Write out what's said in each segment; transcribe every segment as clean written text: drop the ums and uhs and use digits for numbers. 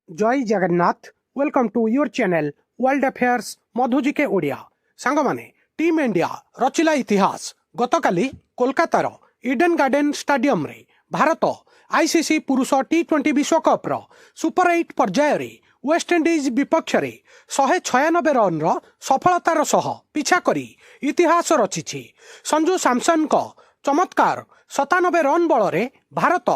जय Jagannath welcome to your channel world affairs मधुजिके Odia song माने टीम इंडिया रचिला इतिहास गतकाली कोलकातार इडेन गार्डन स्टेडियम रे भारत आईसीसी पुरुष टी20 विश्वकप रो सुपर 8 पर्याय रे वेस्ट इंडीज विपक्ष रे 196 रन रो सफलतार सह पिछा करी इतिहास रचिछि। संजू सैमसन को चमत्कार 97 रन बल रे भारत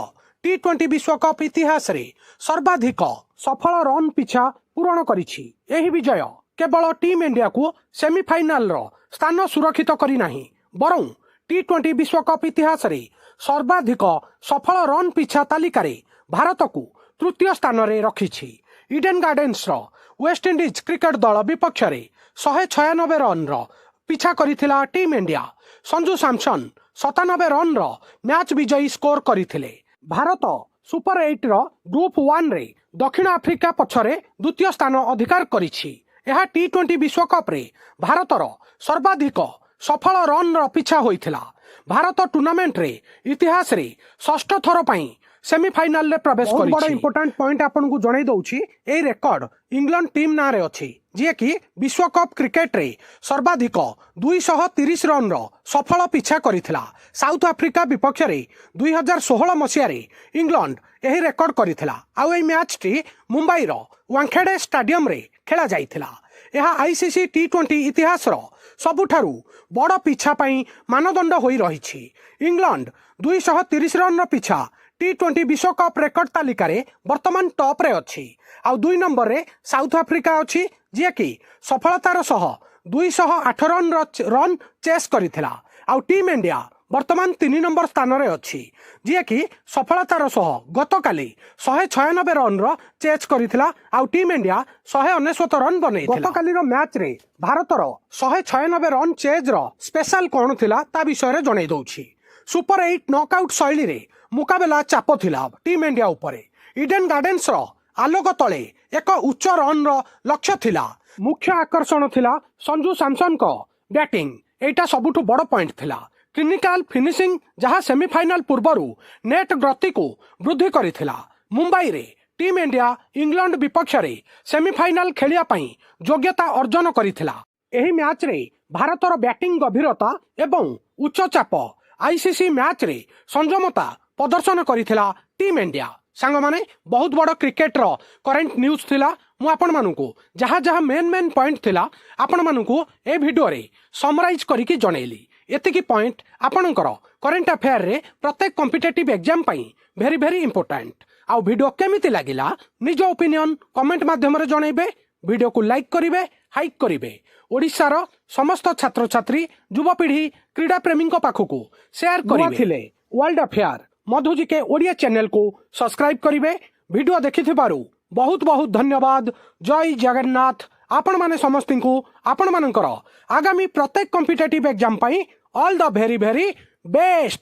टी20 विश्वकप इतिहास रे सर्वाधिक सफल रन पिछा पूरण करिछि। एही विजय केवल टीम इंडिया को सेमीफाइनाल रो स्थान सुरक्षित करी नाही बरं टी20 विश्वकप इतिहास रे सर्वाधिक सफल रन पिछा तालिका रे भारत को तृतीय स्थान रे रखिछि। इडेन गार्डन्स रो वेस्ट इंडीज क्रिकेट दल विपक्ष रे 196 रन रो पिछा करिथिला team India. Sanju Samson 97 run रो मैच विजयी स्कोर करिथिले। भारत सुपर 8 रो ग्रुप 1 रे दक्षिण आफ्रिका पछरे द्वितीय स्थान अधिकार करिछि। यह टी20 विश्वकप रे भारतर सर्वाधिक सफल रन रो पिछा होइथिला। भारत टूर्नामेंट रे इतिहास रे षष्ठ थर पई सेमीफाइनल रे प्रवेश करिछि। बहुत बड़ा इंपोर्टेंट पॉइंट आपन को जणाई दउछि। ए रेकॉर्ड इंग्लैंड टीम ना रे अछि जे कि विश्वकप क्रिकेट रे सर्वाधिक 230 रन रो सफल पिछा करिथिला। साउथ आफ्रिका विपक्ष रे 2016 मसिया रे इंग्लैंड एही रेकॉर्ड करिथिला। आउ ए मैच टी मुंबई रो वानखेड़े स्टेडियम रे खेला जाइथिला। यह आईसीसी टी20 इतिहास रो सबुठारु बड़ पिछा पई मानदंड होई रहिछि। इंग्लैंड 230 रन रो पिछा टी20 विश्वकप रेकर्ड तालिका रे वर्तमान टॉप रे अछि। आउ 2 नंबर रे साउथ आफ्रिका अछि जे कि सफलतार सह 208 रन चेस करिथिला। आउ टीम इंडिया वर्तमान 3 नंबर स्थान रे अछि जे कि सफलतार सह गतकाली 196 रन रो चेस करिथिला। आउ टीम इंडिया 199 रन बनेइथिला। गतकाली रो मैच रे भारतर 196 रन चेज रो स्पेशल कोन थिला ता विषय रे जणाई दउछि। सुपर 8 नॉकआउट शैली रे मुकाबला चाप थिला टीम इंडिया उपरे। इडेन गार्डन्स रो आलोक तले एक उच्च रन रो लक्ष्य थिला। मुख्य आकर्षण थिला संजू सैमसन को बैटिंग। एटा सबुठु बड़ पॉइंट थिला। क्लिनिकल फिनिशिंग जहां सेमीफाइनल पूर्वरु नेट गति को वृद्धि करिथिला। मुंबई रे टीम इंडिया इंग्लैंड विपक्ष रे सेमीफाइनल खेलिया पई योग्यता अर्जन करिथिला। एही मैच रे भारतर बैटिंग गभीरता एवं उच्च चाप आईसीसी मैच रे संयमता प्रदर्शन करिथिला टीम इंडिया। सांग माने बहुत बड़ क्रिकेट रो करंट न्यूज थिला। मु आपण मानकु जहा जहा मेन पॉइंट थिला आपण मानकु ए वीडियो रे समराइज करिकि जणैली। एतिकी पॉइंट आपणकर करंट अफेयर रे प्रत्येक कॉम्पिटिटिव एग्जाम पई वेरी वेरी इंपोर्टेंट। आ वीडियो केमिति लागिला निज ओपिनियन कमेंट माध्यम रे जणैबे। वीडियो को लाइक करिवे हाइक करिवे। ओडिशार समस्त छात्र छात्री युवपीढ़ी क्रीड़ा प्रेमी पाखकु शेयर करिवे। वर्ल्ड अफेयर मधुजिके ओडिया चैनल को सब्सक्राइब करिवे। वीडियो देखिथिबारु बहुत बहुत धन्यवाद। जय जगन्नाथ। आपण माने समस्ती को आपण मानकर आगामी प्रत्येक कॉम्पिटिटिव एग्जाम पई all the very very best.